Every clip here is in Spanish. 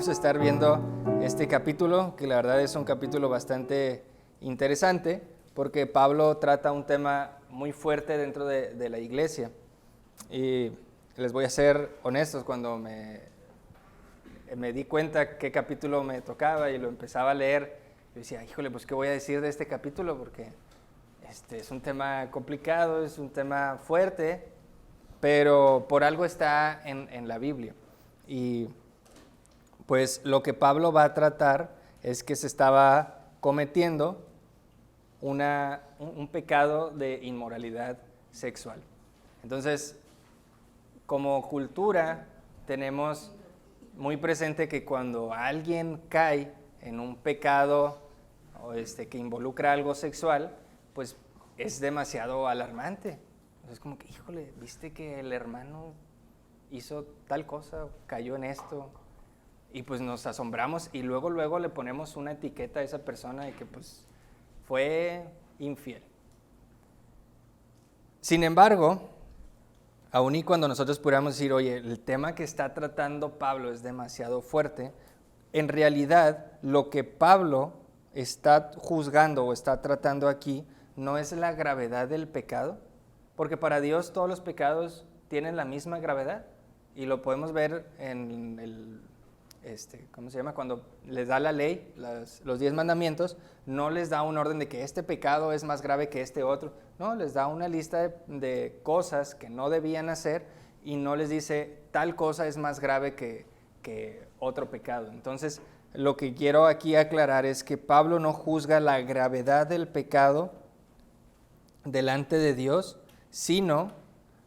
vamos a estar viendo este capítulo, que la verdad es un capítulo bastante interesante, porque Pablo trata un tema muy fuerte dentro de la iglesia. Y les voy a ser honestos, cuando me di cuenta qué capítulo me tocaba y lo empezaba a leer, yo decía, híjole, pues ¿qué voy a decir de este capítulo? Porque es un tema complicado, es un tema fuerte, pero por algo está en la Biblia. Y pues lo que Pablo va a tratar es que se estaba cometiendo un pecado de inmoralidad sexual. Entonces, como cultura, tenemos muy presente que cuando alguien cae en un pecado o que involucra algo sexual, pues es demasiado alarmante. Es como que, híjole, ¿viste que el hermano hizo tal cosa, cayó en esto? Y pues nos asombramos y luego le ponemos una etiqueta a esa persona de que pues fue infiel. Sin embargo, aun y cuando nosotros pudiéramos decir, oye, el tema que está tratando Pablo es demasiado fuerte, en realidad lo que Pablo está juzgando o está tratando aquí no es la gravedad del pecado, porque para Dios todos los pecados tienen la misma gravedad y lo podemos ver en el ¿cómo se llama? Cuando les da la ley, los 10 mandamientos, no les da un orden de que este pecado es más grave que este otro, no, les da una lista de cosas que no debían hacer y no les dice tal cosa es más grave que otro pecado. Entonces, lo que quiero aquí aclarar es que Pablo no juzga la gravedad del pecado delante de Dios, sino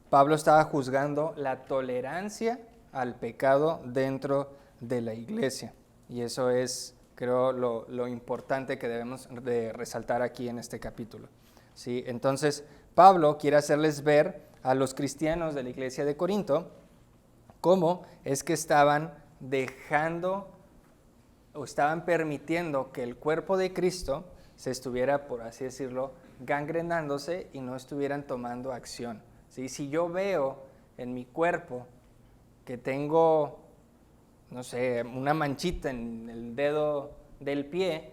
Pablo estaba juzgando la tolerancia al pecado dentro de la iglesia. Y eso es, creo, lo importante que debemos de resaltar aquí en este capítulo. ¿Sí? Entonces, Pablo quiere hacerles ver a los cristianos de la iglesia de Corinto cómo es que estaban dejando o estaban permitiendo que el cuerpo de Cristo se estuviera, por así decirlo, gangrenándose y no estuvieran tomando acción. ¿Sí? Si yo veo en mi cuerpo que tengo, no sé, una manchita en el dedo del pie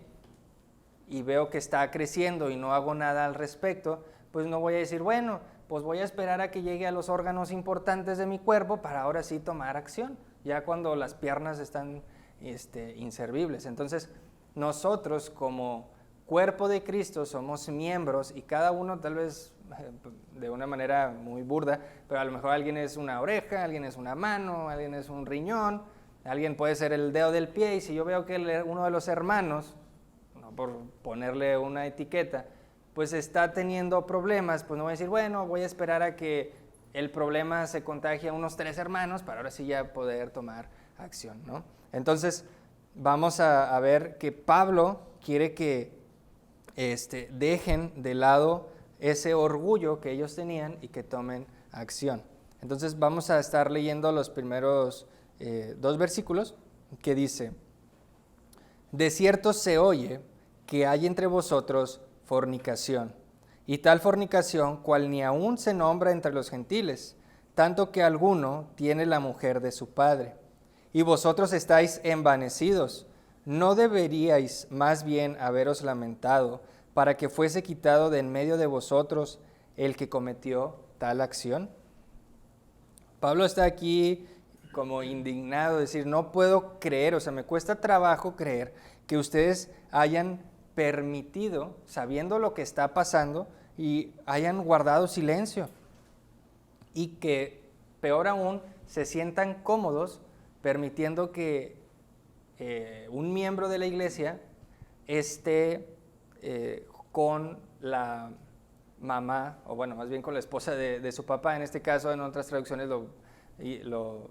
y veo que está creciendo y no hago nada al respecto, pues no voy a decir, bueno, pues voy a esperar a que llegue a los órganos importantes de mi cuerpo para ahora sí tomar acción, ya cuando las piernas están inservibles. Entonces, nosotros como cuerpo de Cristo somos miembros y cada uno tal vez de una manera muy burda, pero a lo mejor alguien es una oreja, alguien es una mano, alguien es un riñón, alguien puede ser el dedo del pie, y si yo veo que uno de los hermanos, no por ponerle una etiqueta, pues está teniendo problemas, pues no voy a decir, bueno, voy a esperar a que el problema se contagie a unos 3 hermanos para ahora sí ya poder tomar acción, ¿no? Entonces, vamos a ver que Pablo quiere que dejen de lado ese orgullo que ellos tenían y que tomen acción. Entonces, vamos a estar leyendo los primeros 2 versículos que dice: de cierto se oye que hay entre vosotros fornicación, y tal fornicación cual ni aun se nombra entre los gentiles, tanto que alguno tiene la mujer de su padre. Y vosotros estáis envanecidos. ¿No deberíais más bien haberos lamentado para que fuese quitado de en medio de vosotros el que cometió tal acción? Pablo está aquí como indignado, decir, no puedo creer, o sea, me cuesta trabajo creer que ustedes hayan permitido, sabiendo lo que está pasando, y hayan guardado silencio. Y que, peor aún, se sientan cómodos permitiendo que un miembro de la iglesia esté con la mamá, o bueno, más bien con la esposa de su papá. En este caso, en otras traducciones lo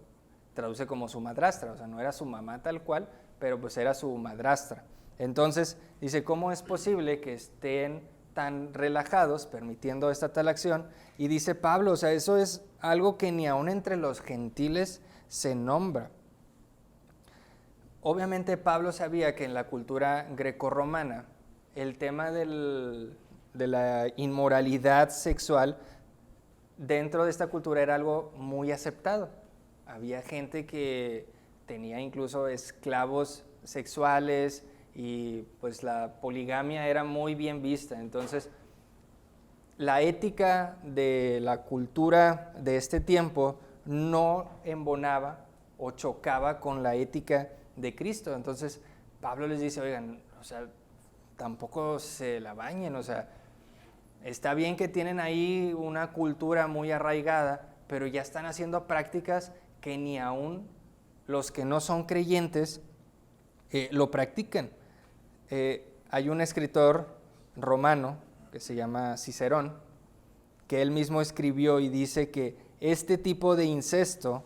traduce como su madrastra, o sea, no era su mamá tal cual, pero pues era su madrastra. Entonces, dice, ¿cómo es posible que estén tan relajados permitiendo esta tal acción? Y dice Pablo, o sea, eso es algo que ni aun entre los gentiles se nombra. Obviamente Pablo sabía que en la cultura grecorromana el tema de la inmoralidad sexual dentro de esta cultura era algo muy aceptado. Había gente que tenía incluso esclavos sexuales y pues la poligamia era muy bien vista. Entonces, la ética de la cultura de este tiempo no embonaba o chocaba con la ética de Cristo. Entonces, Pablo les dice, oigan, o sea, tampoco se la bañen, o sea, está bien que tienen ahí una cultura muy arraigada, pero ya están haciendo prácticas que ni aún los que no son creyentes lo practican. Hay un escritor romano que se llama Cicerón, que él mismo escribió y dice que este tipo de incesto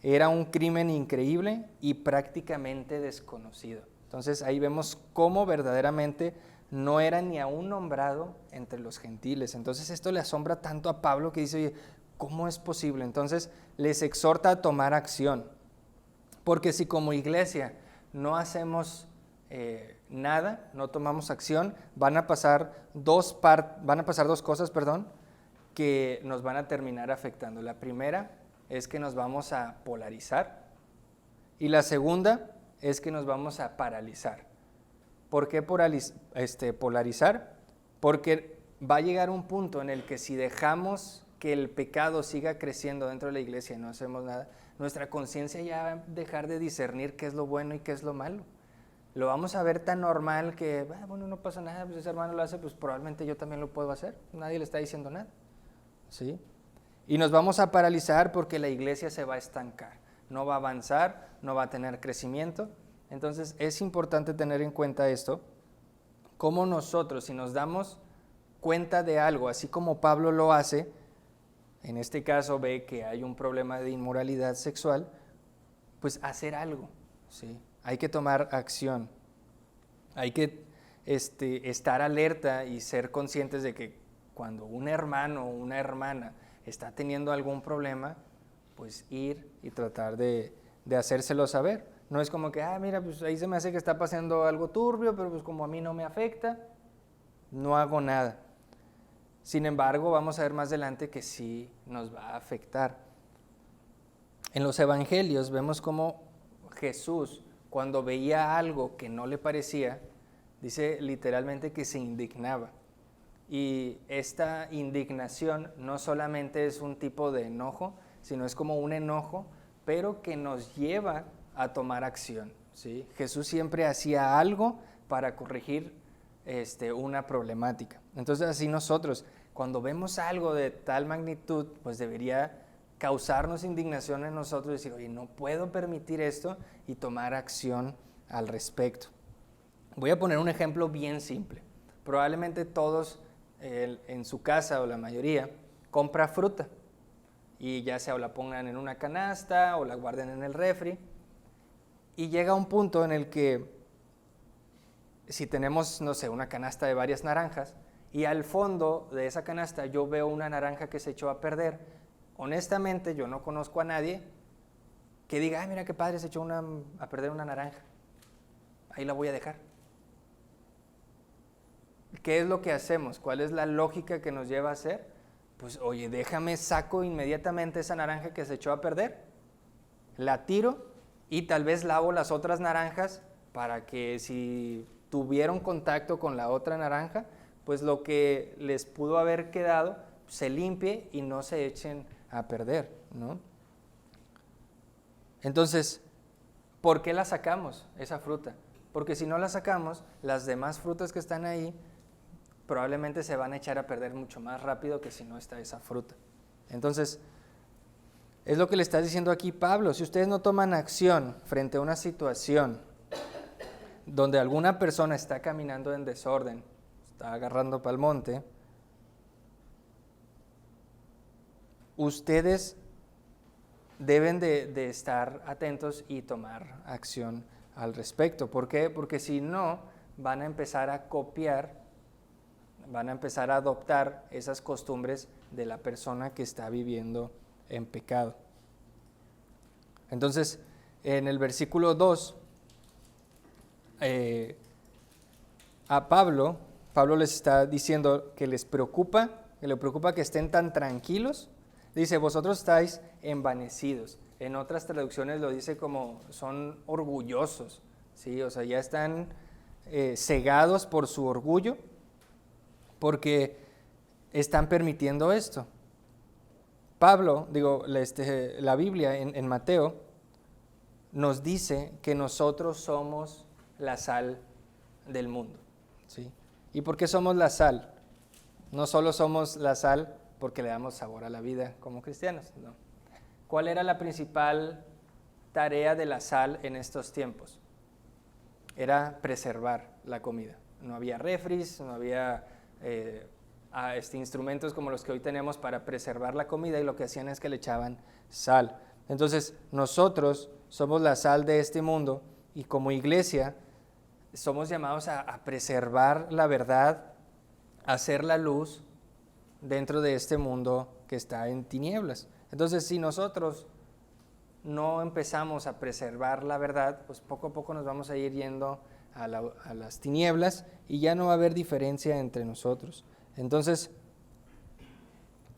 era un crimen increíble y prácticamente desconocido. Entonces ahí vemos cómo verdaderamente no era ni aún nombrado entre los gentiles. Entonces esto le asombra tanto a Pablo que dice, oye, ¿cómo es posible? Entonces les exhorta a tomar acción, porque si como iglesia no hacemos nada, no tomamos acción, van a pasar dos cosas, que nos van a terminar afectando. La primera es que nos vamos a polarizar y la segunda es que nos vamos a paralizar. ¿Por qué polarizar? Porque va a llegar un punto en el que si dejamos que el pecado siga creciendo dentro de la iglesia y no hacemos nada, nuestra conciencia ya va a dejar de discernir qué es lo bueno y qué es lo malo. Lo vamos a ver tan normal que, bueno, no pasa nada, pues ese hermano lo hace, pues probablemente yo también lo puedo hacer, nadie le está diciendo nada, ¿sí? Y nos vamos a paralizar porque la iglesia se va a estancar, no va a avanzar, no va a tener crecimiento. Entonces es importante tener en cuenta esto, cómo nosotros, si nos damos cuenta de algo, así como Pablo lo hace, en este caso ve que hay un problema de inmoralidad sexual, pues hacer algo, ¿sí? Hay que tomar acción, hay que estar alerta y ser conscientes de que cuando un hermano o una hermana está teniendo algún problema, pues ir y tratar de hacérselo saber. No es como que, mira, pues ahí se me hace que está pasando algo turbio, pero pues como a mí no me afecta, no hago nada. Sin embargo, vamos a ver más adelante que sí nos va a afectar. En los evangelios vemos cómo Jesús, cuando veía algo que no le parecía, dice literalmente que se indignaba. Y esta indignación no solamente es un tipo de enojo, sino es como un enojo, pero que nos lleva a tomar acción, ¿sí? Jesús siempre hacía algo para corregir una problemática. Entonces así nosotros, cuando vemos algo de tal magnitud, pues debería causarnos indignación en nosotros y decir, oye, no puedo permitir esto y tomar acción al respecto. Voy a poner un ejemplo bien simple. Probablemente todos en su casa o la mayoría compra fruta y ya sea o la pongan en una canasta o la guarden en el refri. Y llega un punto en el que si tenemos, no sé, una canasta de varias naranjas y al fondo de esa canasta yo veo una naranja que se echó a perder, honestamente yo no conozco a nadie que diga, mira qué padre, se echó a perder una naranja, ahí la voy a dejar. ¿Qué es lo que hacemos? ¿Cuál es la lógica que nos lleva a hacer? Pues oye, saco inmediatamente esa naranja que se echó a perder, la tiro y tal vez lavo las otras naranjas para que si tuvieron contacto con la otra naranja, pues lo que les pudo haber quedado se limpie y no se echen a perder, ¿no? Entonces, ¿por qué la sacamos, esa fruta? Porque si no la sacamos, las demás frutas que están ahí probablemente se van a echar a perder mucho más rápido que si no está esa fruta. Entonces, es lo que le está diciendo aquí Pablo. Si ustedes no toman acción frente a una situación donde alguna persona está caminando en desorden, está agarrando pa'l monte, ustedes deben de estar atentos y tomar acción al respecto. ¿Por qué? Porque si no, van a empezar a copiar, van a empezar a adoptar esas costumbres de la persona que está viviendo en pecado. Entonces, en el versículo 2, a Pablo les está diciendo que le preocupa que estén tan tranquilos. Dice, vosotros estáis envanecidos. en otras traducciones lo dice como son orgullosos, ¿sí? O sea, ya están cegados por su orgullo porque están permitiendo esto. Pablo, la Biblia en Mateo nos dice que nosotros somos la sal del mundo, ¿sí? ¿Y por qué somos la sal? No solo somos la sal porque le damos sabor a la vida como cristianos, no. ¿Cuál era la principal tarea de la sal en estos tiempos? Era preservar la comida. No había refris, no había instrumentos como los que hoy tenemos para preservar la comida, y lo que hacían es que le echaban sal. Entonces, nosotros somos la sal de este mundo, y como iglesia somos llamados a preservar la verdad, a hacer la luz dentro de este mundo que está en tinieblas. Entonces, si nosotros no empezamos a preservar la verdad, pues poco a poco nos vamos a ir yendo a las tinieblas, y ya no va a haber diferencia entre nosotros. Entonces,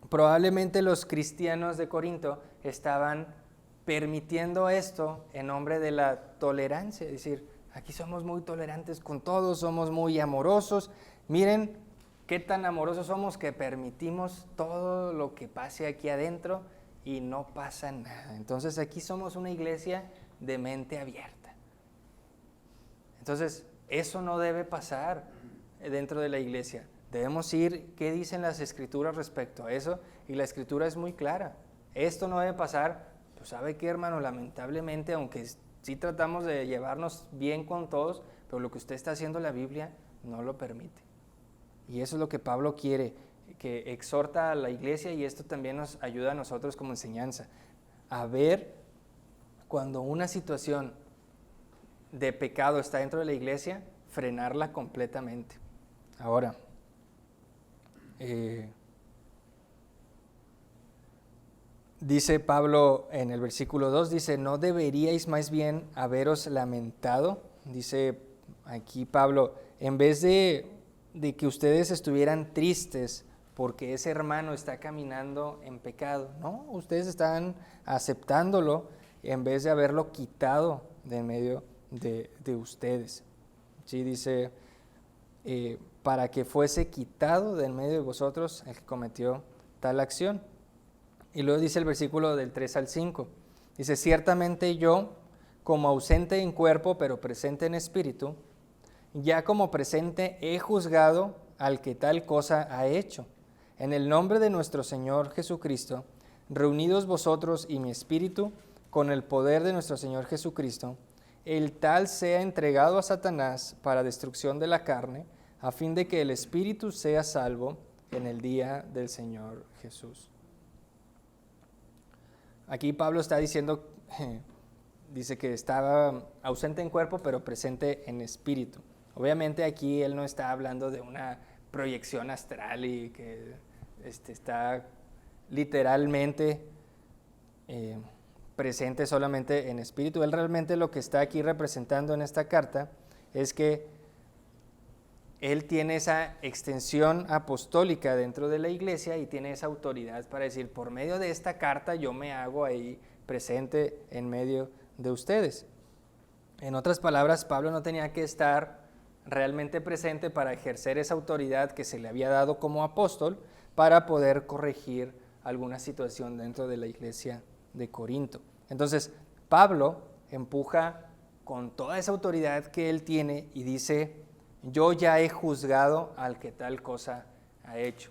probablemente los cristianos de Corinto estaban permitiendo esto en nombre de la tolerancia, es decir, aquí somos muy tolerantes con todos, somos muy amorosos, miren qué tan amorosos somos que permitimos todo lo que pase aquí adentro y no pasa nada. Entonces aquí somos una iglesia de mente abierta. Entonces eso no debe pasar dentro de la iglesia. Debemos ir, ¿qué dicen las escrituras respecto a eso? Y la escritura es muy clara. Esto no debe pasar. Pues ¿sabe qué, hermano? Lamentablemente, aunque sí tratamos de llevarnos bien con todos, pero lo que usted está haciendo la Biblia no lo permite. Y eso es lo que Pablo quiere, que exhorta a la iglesia, y esto también nos ayuda a nosotros como enseñanza, a ver cuando una situación de pecado está dentro de la iglesia, frenarla completamente. Ahora, dice Pablo en el versículo 2, dice, ¿no deberíais más bien haberos lamentado? Dice aquí Pablo, en vez de que ustedes estuvieran tristes porque ese hermano está caminando en pecado, no, ustedes están aceptándolo en vez de haberlo quitado de en medio de ustedes. Sí, dice, para que fuese quitado de en medio de vosotros el que cometió tal acción. Y luego dice el versículo del 3 al 5, dice, ciertamente yo, como ausente en cuerpo, pero presente en espíritu, ya como presente he juzgado al que tal cosa ha hecho. En el nombre de nuestro Señor Jesucristo, reunidos vosotros y mi espíritu, con el poder de nuestro Señor Jesucristo, el tal sea entregado a Satanás para destrucción de la carne, a fin de que el espíritu sea salvo en el día del Señor Jesús. Aquí Pablo está diciendo, dice que estaba ausente en cuerpo, pero presente en espíritu. Obviamente aquí él no está hablando de una proyección astral y que está literalmente presente solamente en espíritu. Él realmente lo que está aquí representando en esta carta es que él tiene esa extensión apostólica dentro de la iglesia y tiene esa autoridad para decir, por medio de esta carta yo me hago ahí presente en medio de ustedes. En otras palabras, Pablo no tenía que estar realmente presente para ejercer esa autoridad que se le había dado como apóstol para poder corregir alguna situación dentro de la iglesia de Corinto. Entonces, Pablo empuja con toda esa autoridad que él tiene y dice, yo ya he juzgado al que tal cosa ha hecho.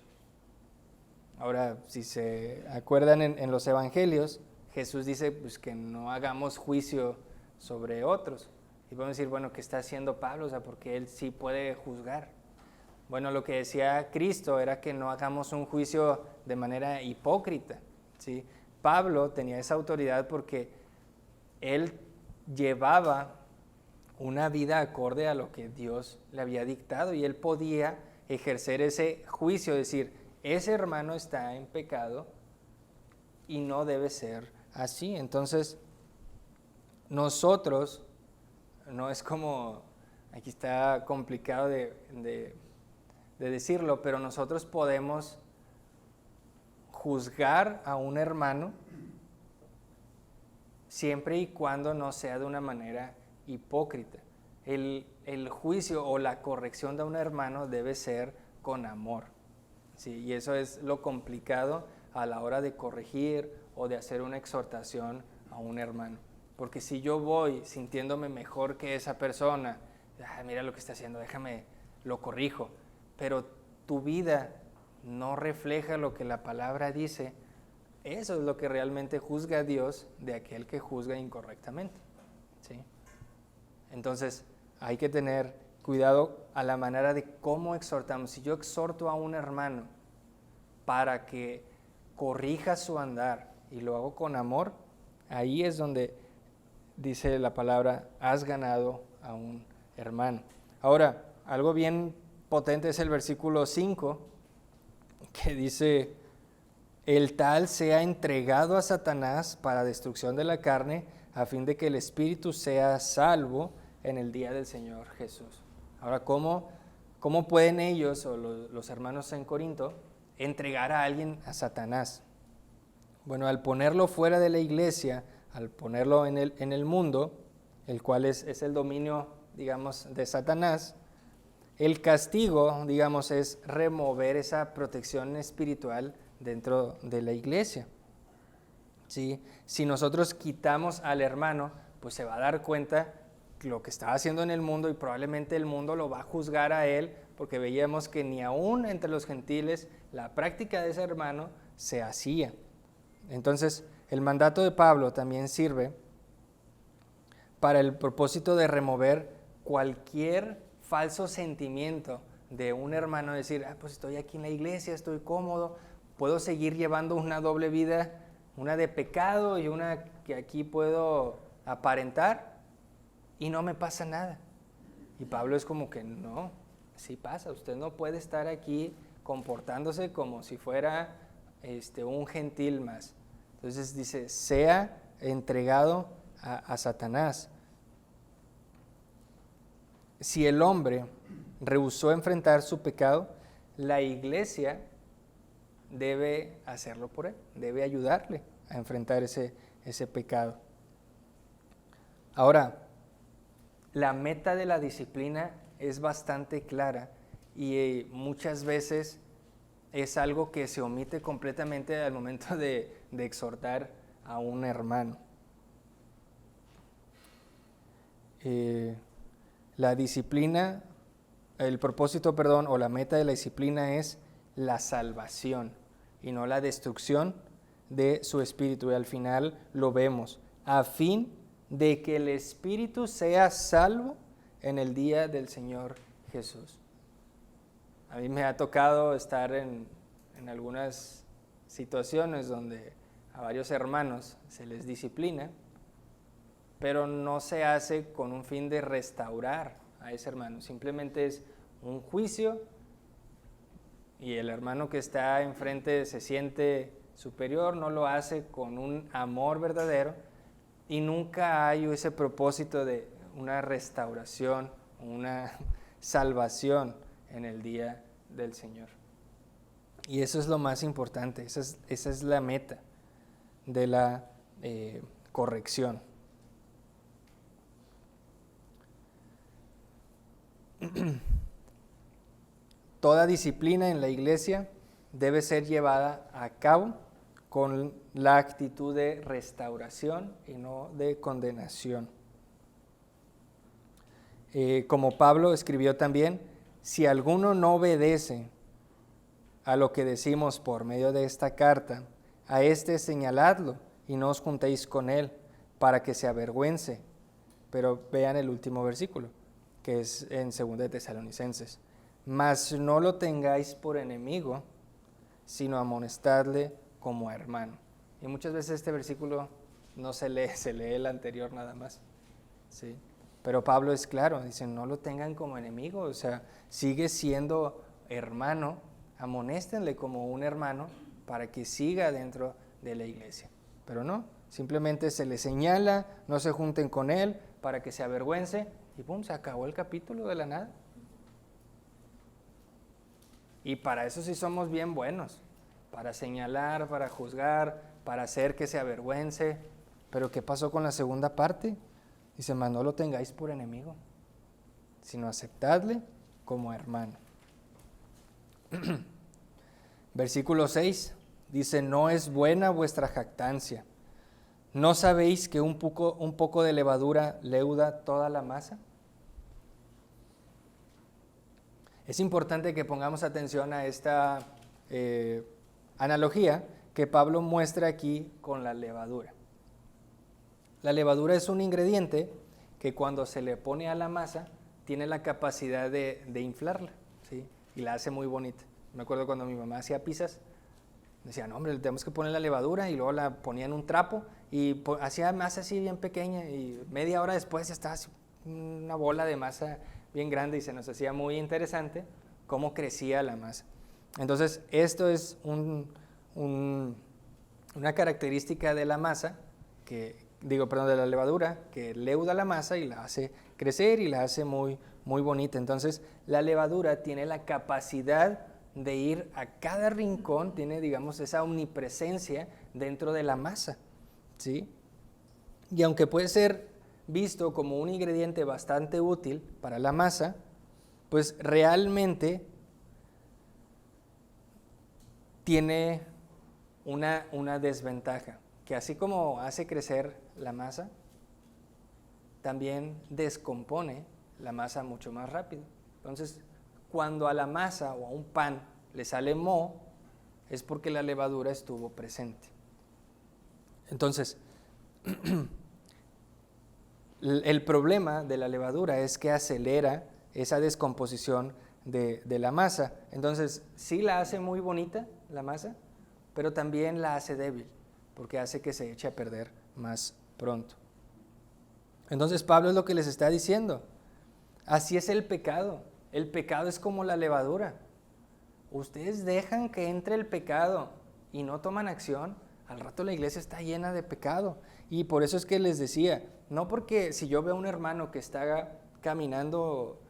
Ahora, si se acuerdan en los evangelios, Jesús dice pues, que no hagamos juicio sobre otros. Y podemos decir, bueno, ¿qué está haciendo Pablo? O sea, porque él sí puede juzgar. Bueno, lo que decía Cristo era que no hagamos un juicio de manera hipócrita, ¿sí? Pablo tenía esa autoridad porque él llevaba una vida acorde a lo que Dios le había dictado y él podía ejercer ese juicio, decir, ese hermano está en pecado y no debe ser así. Entonces, nosotros, no es como, aquí está complicado de decirlo, pero nosotros podemos juzgar a un hermano siempre y cuando no sea de una manera hipócrita. El juicio o la corrección de un hermano debe ser con amor, ¿sí? Y eso es lo complicado a la hora de corregir o de hacer una exhortación a un hermano. Porque si yo voy sintiéndome mejor que esa persona, mira lo que está haciendo, déjame, lo corrijo, pero tu vida no refleja lo que la palabra dice, eso es lo que realmente juzga a Dios de aquel que juzga incorrectamente, ¿sí? Entonces, hay que tener cuidado a la manera de cómo exhortamos. Si yo exhorto a un hermano para que corrija su andar y lo hago con amor, ahí es donde dice la palabra, has ganado a un hermano. Ahora, algo bien potente es el versículo 5, que dice, el tal sea entregado a Satanás para destrucción de la carne, a fin de que el espíritu sea salvo en el día del Señor Jesús. Ahora, ¿cómo pueden ellos o los hermanos en Corinto entregar a alguien a Satanás? Bueno, al ponerlo fuera de la iglesia, al ponerlo en el mundo, el cual es el dominio, digamos, de Satanás, el castigo, digamos, es remover esa protección espiritual dentro de la iglesia, ¿sí? Si nosotros quitamos al hermano, pues se va a dar cuenta lo que estaba haciendo en el mundo y probablemente el mundo lo va a juzgar a él, porque veíamos que ni aún entre los gentiles la práctica de ese hermano se hacía. Entonces, el mandato de Pablo también sirve para el propósito de remover cualquier falso sentimiento de un hermano, decir, pues estoy aquí en la iglesia, estoy cómodo, puedo seguir llevando una doble vida, una de pecado y una que aquí puedo aparentar y no me pasa nada. Y Pablo es como que no, sí pasa, usted no puede estar aquí comportándose como si fuera un gentil más. Entonces dice, sea entregado a Satanás. Si el hombre rehusó enfrentar su pecado, la iglesia debe hacerlo por él, debe ayudarle a enfrentar ese pecado. Ahora, la meta de la disciplina es bastante clara y muchas veces es algo que se omite completamente al momento de exhortar a un hermano. La disciplina, el propósito, o la meta de la disciplina es la salvación y no la destrucción de su espíritu. Y al final lo vemos, a fin de que el espíritu sea salvo en el día del Señor Jesús. A mí me ha tocado estar en algunas situaciones donde a varios hermanos se les disciplina, pero no se hace con un fin de restaurar a ese hermano, simplemente es un juicio y el hermano que está enfrente se siente superior, no lo hace con un amor verdadero y nunca hay ese propósito de una restauración, una salvación en el día del Señor. Y eso es lo más importante, esa es la meta de la corrección. Toda disciplina en la iglesia debe ser llevada a cabo con la actitud de restauración y no de condenación. Como Pablo escribió también, si alguno no obedece a lo que decimos por medio de esta carta, a este señaladlo y no os juntéis con él para que se avergüence. Pero vean el último versículo, que es en 2 de Tesalonicenses. Mas no lo tengáis por enemigo, sino amonestadle como hermano. Y muchas veces este versículo no se lee, se lee el anterior nada más, ¿sí? Pero Pablo es claro, dice, no lo tengan como enemigo, o sea, sigue siendo hermano, amonéstenle como un hermano para que siga dentro de la iglesia. Pero no, simplemente se le señala, no se junten con él para que se avergüence y ¡pum!, se acabó el capítulo de la nada. Y para eso sí somos bien buenos, para señalar, para juzgar, para hacer que se avergüence. Pero ¿qué pasó con la segunda parte? Dice, mas no lo tengáis por enemigo, sino aceptadle como hermano. Versículo 6 dice, no es buena vuestra jactancia. ¿No sabéis que un poco de levadura leuda toda la masa? Es importante que pongamos atención a esta analogía que Pablo muestra aquí con la levadura. La levadura es un ingrediente que cuando se le pone a la masa tiene la capacidad de inflarla, ¿sí? Y la hace muy bonita. Me acuerdo cuando mi mamá hacía pizzas, decía, no hombre, le tenemos que poner la levadura, y luego la ponía en un trapo y hacía masa así bien pequeña, y media hora después ya estaba así una bola de masa bien grande, y se nos hacía muy interesante cómo crecía la masa. Entonces, esto es una característica de la masa, de la levadura, que leuda la masa y la hace crecer y la hace muy, muy bonita. Entonces, la levadura tiene la capacidad de ir a cada rincón, tiene, digamos, esa omnipresencia dentro de la masa, ¿sí? Y aunque puede ser visto como un ingrediente bastante útil para la masa, pues realmente tiene una desventaja, que así como hace crecer la masa, también descompone la masa mucho más rápido. Entonces, cuando a la masa o a un pan le sale moho, es porque la levadura estuvo presente. Entonces, el problema de la levadura es que acelera esa descomposición de la masa. Entonces, sí la hace muy bonita la masa, pero también la hace débil, porque hace que se eche a perder más pronto. Entonces, Pablo es lo que les está diciendo. Así es el pecado. El pecado es como la levadura. Ustedes dejan que entre el pecado y no toman acción, al rato la iglesia está llena de pecado. Y por eso es que les decía, no porque si yo veo a un hermano que está caminando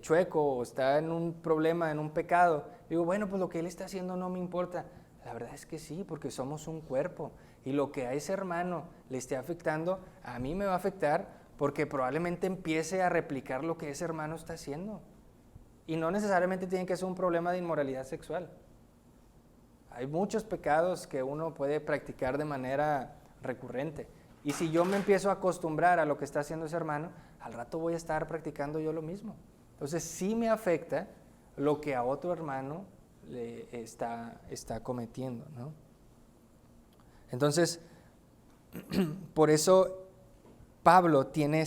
chueco o está en un problema, en un pecado, digo, bueno, pues lo que él está haciendo no me importa. La verdad es que sí, porque somos un cuerpo, y lo que a ese hermano le esté afectando, a mí me va a afectar, porque probablemente empiece a replicar lo que ese hermano está haciendo. Y no necesariamente tiene que ser un problema de inmoralidad sexual. Hay muchos pecados que uno puede practicar de manera recurrente. Y si yo me empiezo a acostumbrar a lo que está haciendo ese hermano, al rato voy a estar practicando yo lo mismo. Entonces sí me afecta lo que a otro hermano le está cometiendo, ¿no? Entonces, por eso Pablo tiene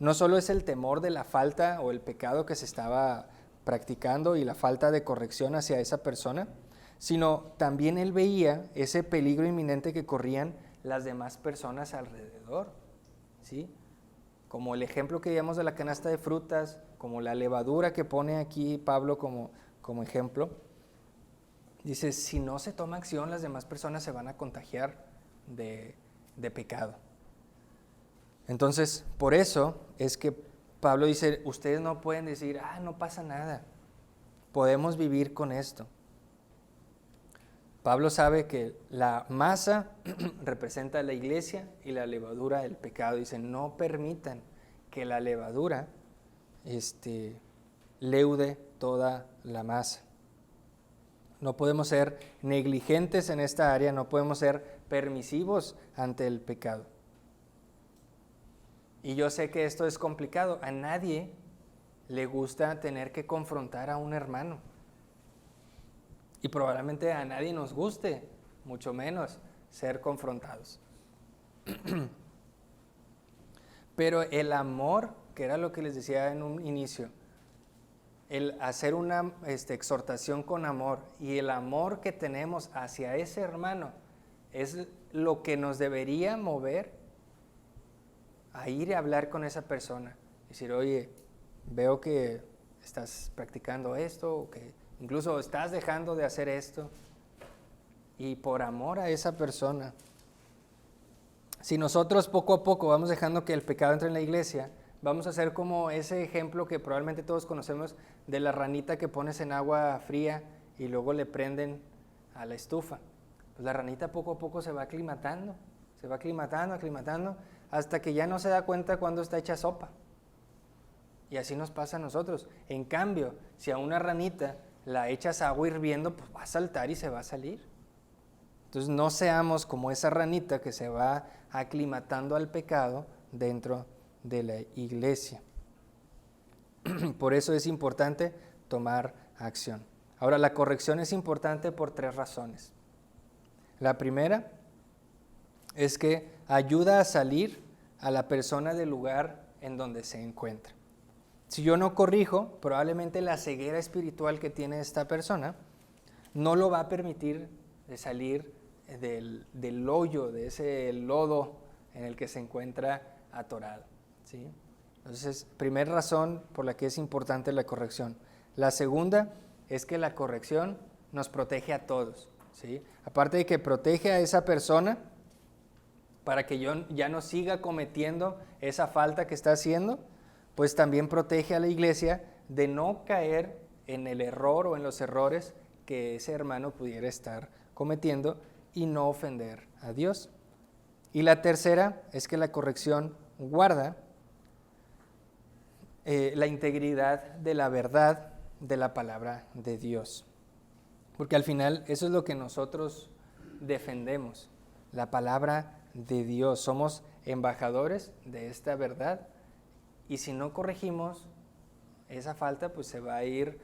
no solo es el temor de la falta o el pecado que se estaba practicando y la falta de corrección hacia esa persona, sino también él veía ese peligro inminente que corrían las demás personas alrededor, ¿sí? Como el ejemplo que digamos de la canasta de frutas, como la levadura que pone aquí Pablo como ejemplo. Dice, si no se toma acción, las demás personas se van a contagiar de pecado. Entonces, por eso es que Pablo dice, ustedes no pueden decir, no pasa nada, podemos vivir con esto. Pablo sabe que la masa representa la iglesia y la levadura el pecado. Dice, no permitan que la levadura leude toda la masa. No podemos ser negligentes en esta área, no podemos ser permisivos ante el pecado. Y yo sé que esto es complicado, a nadie le gusta tener que confrontar a un hermano. Y probablemente a nadie nos guste, mucho menos ser confrontados. Pero el amor, que era lo que les decía en un inicio, el hacer una exhortación con amor y el amor que tenemos hacia ese hermano es lo que nos debería mover a ir a hablar con esa persona. Decir, oye, veo que estás practicando esto, o que incluso estás dejando de hacer esto, y por amor a esa persona. Si nosotros poco a poco vamos dejando que el pecado entre en la iglesia, vamos a hacer como ese ejemplo que probablemente todos conocemos de la ranita que pones en agua fría y luego le prenden a la estufa. Pues la ranita poco a poco se va aclimatando, se va aclimatando, hasta que ya no se da cuenta cuando está hecha sopa. Y así nos pasa a nosotros. En cambio, si a una ranita la echas agua hirviendo, pues va a saltar y se va a salir. Entonces no seamos como esa ranita que se va aclimatando al pecado dentro de la iglesia. Por eso es importante tomar acción. Ahora, la corrección es importante por 3 razones. La primera es que ayuda a salir a la persona del lugar en donde se encuentra. Si yo no corrijo, probablemente la ceguera espiritual que tiene esta persona no lo va a permitir de salir del hoyo, de ese lodo en el que se encuentra atorado, ¿sí? Entonces, primera razón por la que es importante la corrección. La segunda es que la corrección nos protege a todos, ¿sí? Aparte de que protege a esa persona para que yo ya no siga cometiendo esa falta que está haciendo, pues también protege a la iglesia de no caer en el error o en los errores que ese hermano pudiera estar cometiendo y no ofender a Dios. Y la tercera es que la corrección guarda la integridad de la verdad de la palabra de Dios. Porque al final eso es lo que nosotros defendemos, la palabra de Dios. Somos embajadores de esta verdad y si no corregimos esa falta, pues se va a ir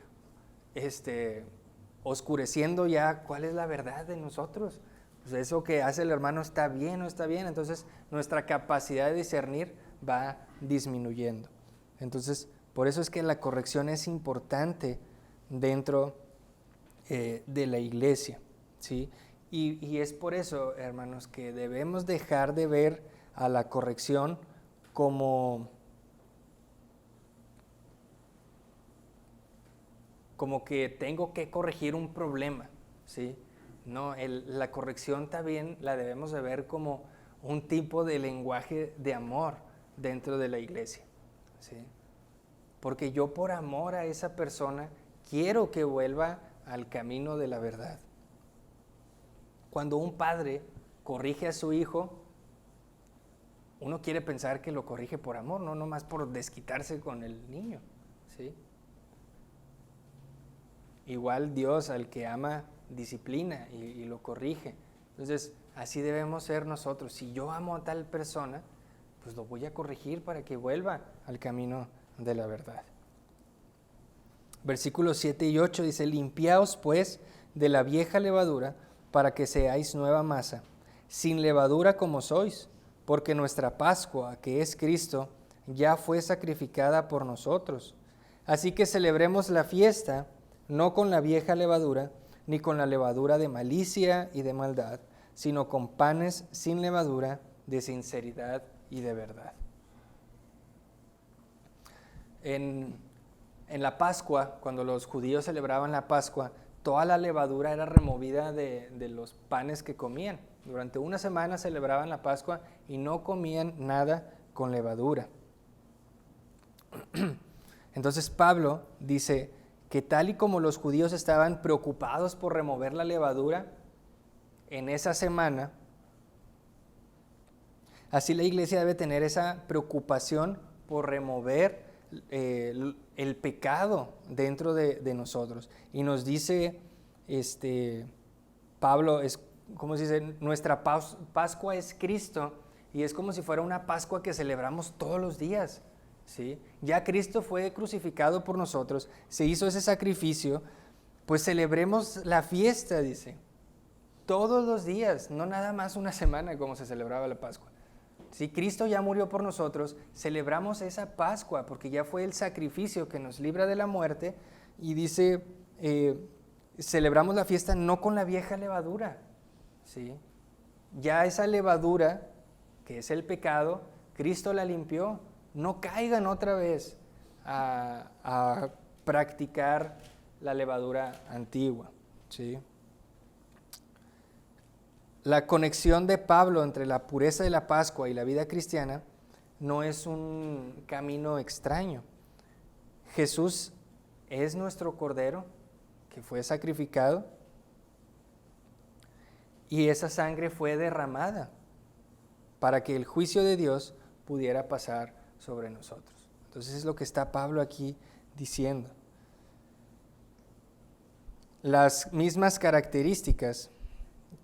oscureciendo ya cuál es la verdad de nosotros. Pues eso que hace el hermano está bien o no está bien, entonces nuestra capacidad de discernir va disminuyendo. Entonces, por eso es que la corrección es importante dentro de la iglesia, ¿sí? Y es por eso, hermanos, que debemos dejar de ver a la corrección como que tengo que corregir un problema, ¿sí? No, la corrección también la debemos de ver como un tipo de lenguaje de amor dentro de la iglesia, ¿sí? Porque yo por amor a esa persona quiero que vuelva al camino de la verdad. Cuando un padre corrige a su hijo, uno quiere pensar que lo corrige por amor, no nomás por desquitarse con el niño, ¿sí? Igual Dios al que ama disciplina y lo corrige. Entonces, así debemos ser nosotros. Si yo amo a tal persona, pues lo voy a corregir para que vuelva al camino de la verdad. Versículos 7 y 8 dice: limpiaos pues de la vieja levadura para que seáis nueva masa, sin levadura como sois, porque nuestra Pascua, que es Cristo, ya fue sacrificada por nosotros. Así que celebremos la fiesta, no con la vieja levadura, ni con la levadura de malicia y de maldad, sino con panes sin levadura, de sinceridad y de verdad. En la Pascua, cuando los judíos celebraban la Pascua, toda la levadura era removida de los panes que comían. Durante una semana celebraban la Pascua y no comían nada con levadura. Entonces Pablo dice que tal y como los judíos estaban preocupados por remover la levadura en esa semana, así la iglesia debe tener esa preocupación por remover el pecado dentro de nosotros. Y nos dice Pablo, es como se dice, nuestra Pascua es Cristo, y es como si fuera una Pascua que celebramos todos los días, ¿sí? Ya Cristo fue crucificado por nosotros, se hizo ese sacrificio, pues celebremos la fiesta, dice, todos los días, no nada más una semana como se celebraba la Pascua. Si Cristo ya murió por nosotros, celebramos esa Pascua porque ya fue el sacrificio que nos libra de la muerte, y dice, celebramos la fiesta no con la vieja levadura, ¿sí? Ya esa levadura, que es el pecado, Cristo la limpió. No caigan otra vez a practicar la levadura antigua, ¿sí? La conexión de Pablo entre la pureza de la Pascua y la vida cristiana no es un camino extraño. Jesús es nuestro Cordero que fue sacrificado y esa sangre fue derramada para que el juicio de Dios pudiera pasar sobre nosotros. Entonces es lo que está Pablo aquí diciendo. Las mismas características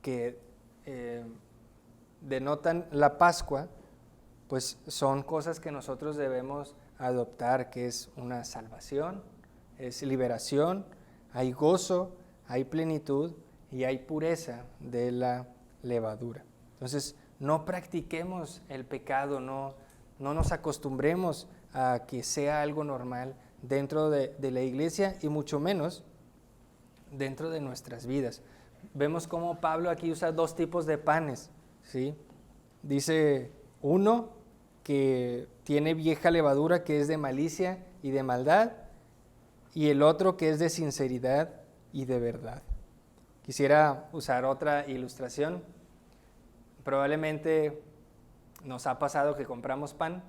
que denotan la Pascua, pues son cosas que nosotros debemos adoptar, que es una salvación, es liberación, hay gozo, hay plenitud y hay pureza de la levadura. Entonces, no practiquemos el pecado, no nos acostumbremos a que sea algo normal dentro de la iglesia y mucho menos dentro de nuestras vidas. Vemos cómo Pablo aquí usa dos tipos de panes, ¿sí? Dice uno que tiene vieja levadura, que es de malicia y de maldad, y el otro que es de sinceridad y de verdad. Quisiera usar otra ilustración. Probablemente nos ha pasado que compramos pan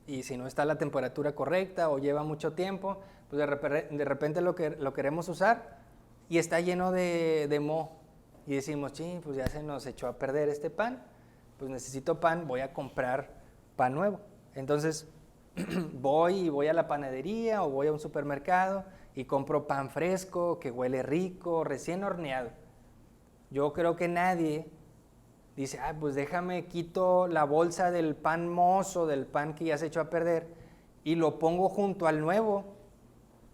y si no está la temperatura correcta o lleva mucho tiempo, pues de repente lo queremos usar y está lleno de moho y decimos, sí, pues ya se nos echó a perder este pan, pues necesito pan, voy a comprar pan nuevo. Entonces voy a la panadería o voy a un supermercado y compro pan fresco, que huele rico, recién horneado. Yo creo que nadie dice, pues déjame, quito la bolsa del pan mozo, del pan que ya se echó a perder, y lo pongo junto al nuevo,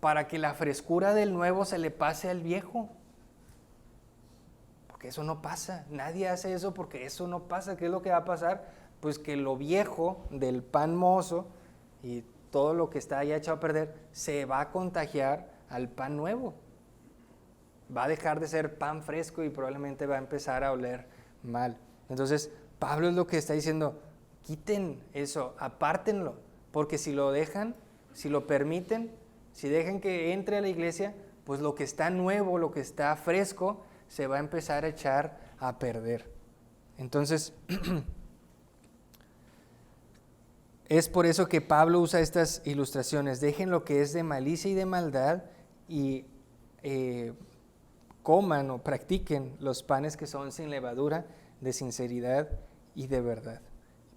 para que la frescura del nuevo se le pase al viejo. Porque eso no pasa, nadie hace eso porque eso no pasa. ¿Qué es lo que va a pasar? Pues que lo viejo del pan mozo y todo lo que está ya echado a perder, se va a contagiar al pan nuevo. Va a dejar de ser pan fresco y probablemente va a empezar a oler mal. Entonces, Pablo es lo que está diciendo, quiten eso, apártenlo, porque si lo dejan, si lo permiten, si dejan que entre a la iglesia, pues lo que está nuevo, lo que está fresco, se va a empezar a echar a perder. Entonces, es por eso que Pablo usa estas ilustraciones. Dejen lo que es de malicia y de maldad y coman o practiquen los panes que son sin levadura, de sinceridad y de verdad.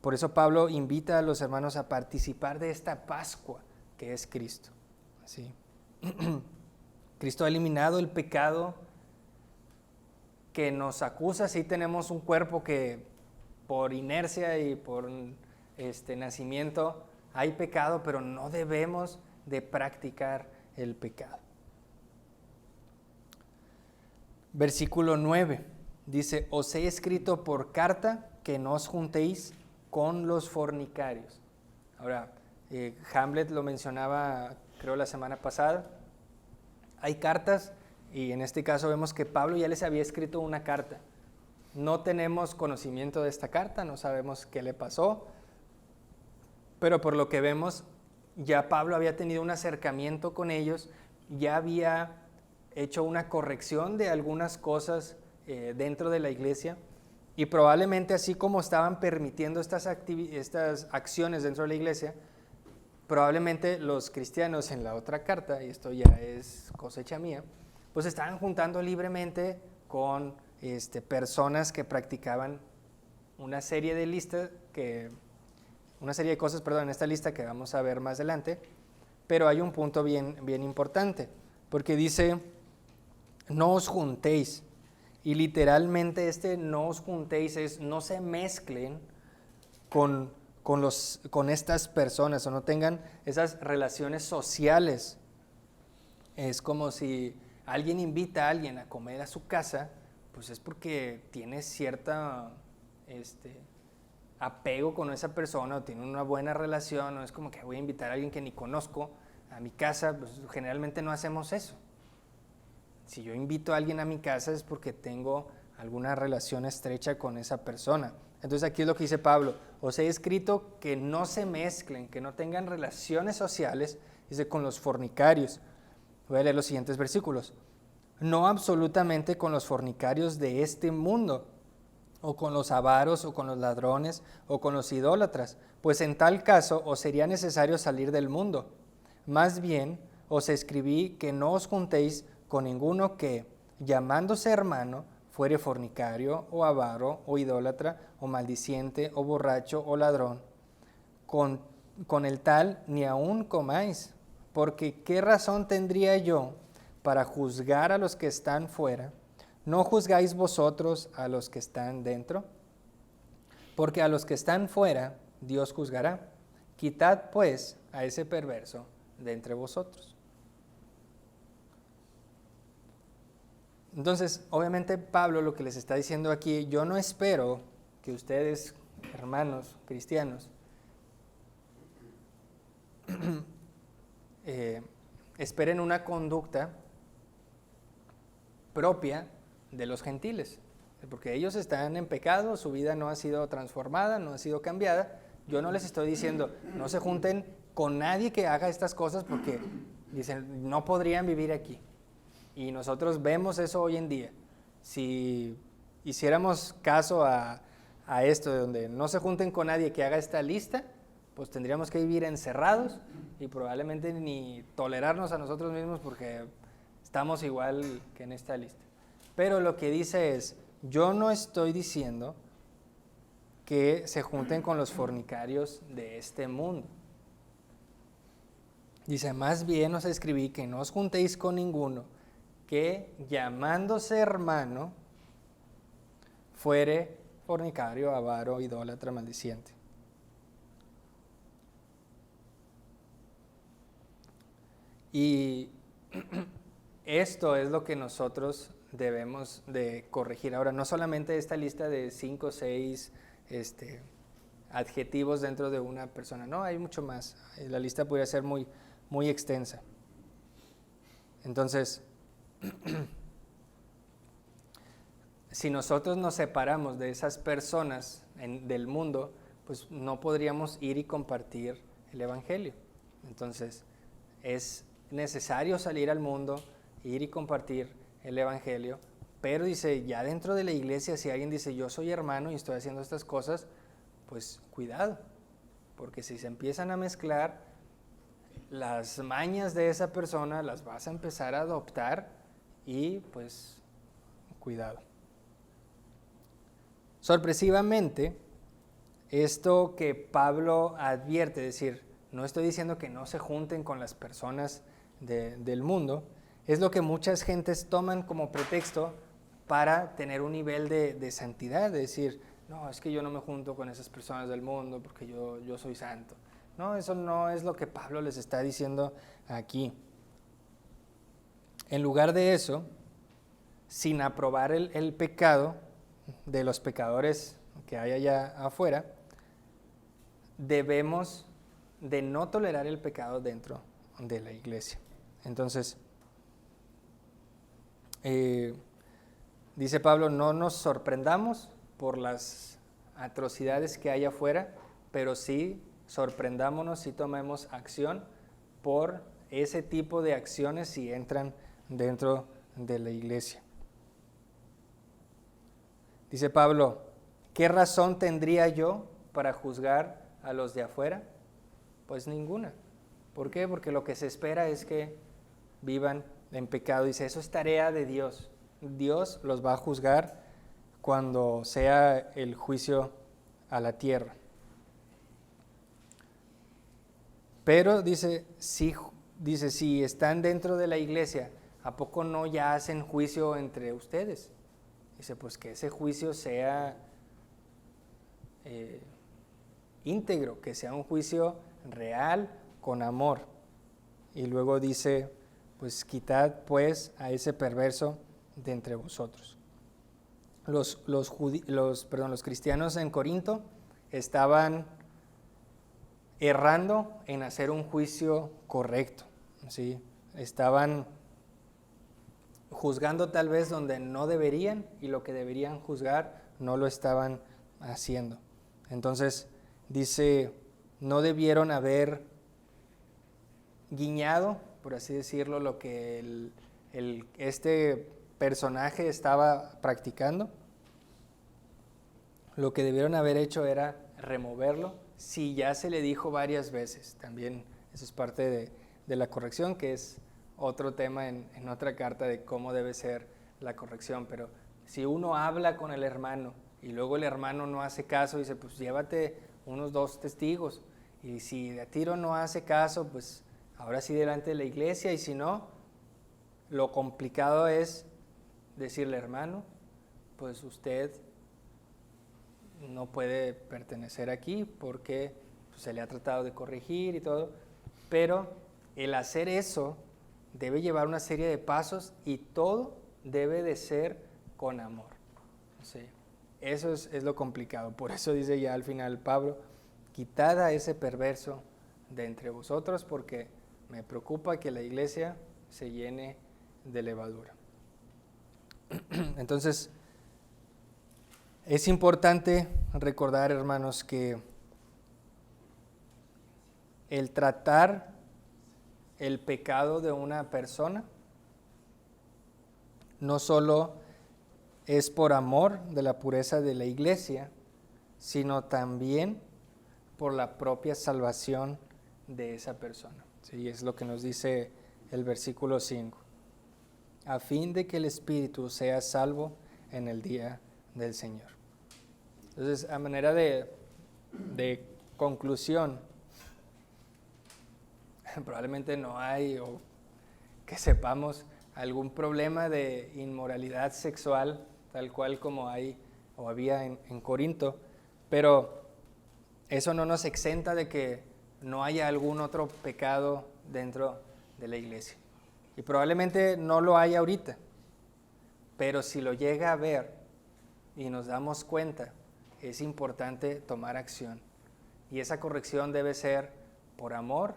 Por eso Pablo invita a los hermanos a participar de esta Pascua que es Cristo. ¿Sí? Cristo ha eliminado el pecado que nos acusa. Sí tenemos un cuerpo que por inercia y por nacimiento hay pecado, pero no debemos de practicar el pecado. Versículo 9 dice, os he escrito por carta que no os juntéis con los fornicarios. Ahora, Hamlet lo mencionaba, creo, la semana pasada. Hay cartas y en este caso vemos que Pablo ya les había escrito una carta. No tenemos conocimiento de esta carta, no sabemos qué le pasó, pero por lo que vemos, ya Pablo había tenido un acercamiento con ellos, ya había hecho una corrección de algunas cosas dentro de la iglesia y probablemente así como estaban permitiendo estas acciones dentro de la iglesia, probablemente los cristianos en la otra carta, y esto ya es cosecha mía, pues estaban juntando libremente con personas que practicaban una serie de cosas, en esta lista que vamos a ver más adelante, pero hay un punto bien importante, porque dice, no os juntéis, y literalmente no os juntéis es no se mezclen con estas personas o no tengan esas relaciones sociales. Es como si alguien invita a alguien a comer a su casa, pues es porque tiene cierta apego con esa persona o tiene una buena relación, no es como que voy a invitar a alguien que ni conozco a mi casa, pues generalmente no hacemos eso. Si yo invito a alguien a mi casa es porque tengo alguna relación estrecha con esa persona. Entonces aquí es lo que dice Pablo, os he escrito que no se mezclen, que no tengan relaciones sociales, dice, con los fornicarios. Voy a leer los siguientes versículos. No absolutamente con los fornicarios de este mundo, o con los avaros, o con los ladrones, o con los idólatras, pues en tal caso os sería necesario salir del mundo. Más bien os escribí que no os juntéis con ninguno que, llamándose hermano, fuere fornicario, o avaro, o idólatra, o maldiciente, o borracho, o ladrón, con el tal ni aun comáis, porque ¿qué razón tendría yo para juzgar a los que están fuera? ¿No juzgáis vosotros a los que están dentro? Porque a los que están fuera Dios juzgará. Quitad pues a ese perverso de entre vosotros. Entonces, obviamente Pablo lo que les está diciendo aquí, yo no espero que ustedes, hermanos cristianos, esperen una conducta propia de los gentiles, porque ellos están en pecado, su vida no ha sido transformada, no ha sido cambiada. Yo no les estoy diciendo, no se junten con nadie que haga estas cosas porque dicen, no podrían vivir aquí. Y nosotros vemos eso hoy en día. Si hiciéramos caso a esto, de donde no se junten con nadie que haga esta lista, pues tendríamos que vivir encerrados y probablemente ni tolerarnos a nosotros mismos porque estamos igual que en esta lista. Pero lo que dice es, yo no estoy diciendo que se junten con los fornicarios de este mundo. Dice, más bien os escribí que no os juntéis con ninguno que llamándose hermano fuere fornicario, avaro, idólatra, maldiciente. Y esto es lo que nosotros debemos de corregir. Ahora, no solamente esta lista de 5 o 6 adjetivos dentro de una persona, no, hay mucho más. La lista podría ser muy, muy extensa. Entonces, si nosotros nos separamos de esas personas del mundo, pues no podríamos ir y compartir el Evangelio. Entonces, es necesario salir al mundo, ir y compartir el Evangelio, pero dice, ya dentro de la iglesia, si alguien dice, yo soy hermano y estoy haciendo estas cosas, pues cuidado, porque si se empiezan a mezclar, las mañas de esa persona las vas a empezar a adoptar y pues cuidado. Sorpresivamente, esto que Pablo advierte, es decir, no estoy diciendo que no se junten con las personas del mundo, es lo que muchas gentes toman como pretexto para tener un nivel de santidad, de decir, no, es que yo no me junto con esas personas del mundo porque yo soy santo. No, eso no es lo que Pablo les está diciendo aquí. En lugar de eso, sin aprobar el pecado de los pecadores que hay allá afuera, debemos de no tolerar el pecado dentro de la iglesia. Entonces, dice Pablo, no nos sorprendamos por las atrocidades que hay afuera, pero sí sorprendámonos y tomemos acción por ese tipo de acciones si entran dentro de la iglesia. Dice Pablo, ¿qué razón tendría yo para juzgar a los de afuera? Pues ninguna. ¿Por qué? Porque lo que se espera es que vivan en pecado. Dice, eso es tarea de Dios. Dios los va a juzgar cuando sea el juicio a la tierra. Pero dice, si están dentro de la iglesia, ¿a poco no ya hacen juicio entre ustedes? Dice, pues que ese juicio sea íntegro, que sea un juicio real, con amor. Y luego dice, pues quitad pues a ese perverso de entre vosotros. Los cristianos en Corinto estaban errando en hacer un juicio correcto, ¿sí? Estaban juzgando tal vez donde no deberían y lo que deberían juzgar no lo estaban haciendo. Entonces dice, no debieron haber guiñado, por así decirlo, lo que este personaje estaba practicando. Lo que debieron haber hecho era removerlo, si ya se le dijo varias veces. También eso es parte de la corrección, que es otro tema en otra carta de cómo debe ser la corrección, pero Si uno habla con el hermano y luego el hermano no hace caso, dice, pues llévate unos 2 testigos. Y si de a tiro no hace caso, pues ahora sí delante de la iglesia. Y si no, lo complicado es decirle, hermano, pues usted no puede pertenecer aquí porque pues, se le ha tratado de corregir y todo. Pero el hacer eso debe llevar una serie de pasos y todo debe de ser con amor. Sí. Eso es lo complicado. Por eso dice ya al final Pablo, quitad a ese perverso de entre vosotros porque me preocupa que la iglesia se llene de levadura. Entonces, es importante recordar, hermanos, que el tratar el pecado de una persona no solo es por amor de la pureza de la iglesia, sino también por la propia salvación de esa persona. Sí, es lo que nos dice el versículo 5. A fin de que el espíritu sea salvo en el día del Señor. Entonces, a manera de conclusión, probablemente no hay, o que sepamos, algún problema de inmoralidad sexual, tal cual como hay o había en Corinto, pero eso no nos exenta de que no haya algún otro pecado dentro de la iglesia. Y probablemente no lo haya ahorita, pero si lo llega a ver y nos damos cuenta, es importante tomar acción. Y esa corrección debe ser por amor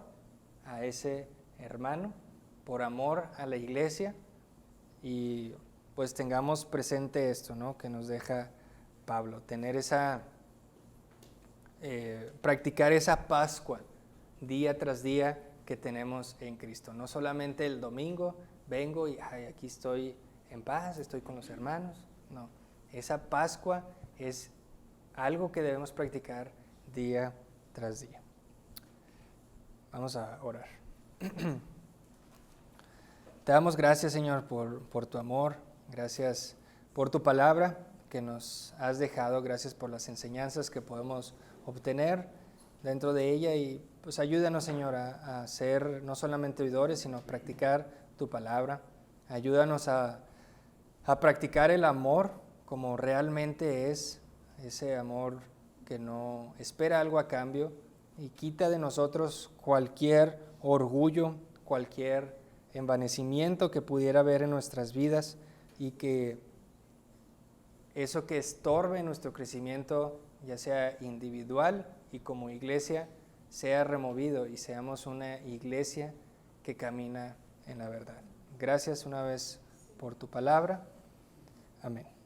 a ese hermano, por amor a la iglesia, y pues tengamos presente esto, ¿no? Que nos deja Pablo, tener practicar esa Pascua día tras día que tenemos en Cristo. No solamente el domingo vengo y aquí estoy en paz, estoy con los hermanos. No, esa Pascua es algo que debemos practicar día tras día. Vamos a orar. Te damos gracias, Señor, por tu amor, gracias por tu palabra que nos has dejado, gracias por las enseñanzas que podemos obtener dentro de ella y pues ayúdanos, Señor, a ser no solamente oidores, sino practicar tu palabra. Ayúdanos a practicar el amor como realmente es, ese amor que no espera algo a cambio y quita de nosotros cualquier orgullo, cualquier envanecimiento que pudiera haber en nuestras vidas y que eso que estorbe nuestro crecimiento, ya sea individual y como iglesia, sea removido y seamos una iglesia que camina en la verdad. Gracias una vez por tu palabra. Amén.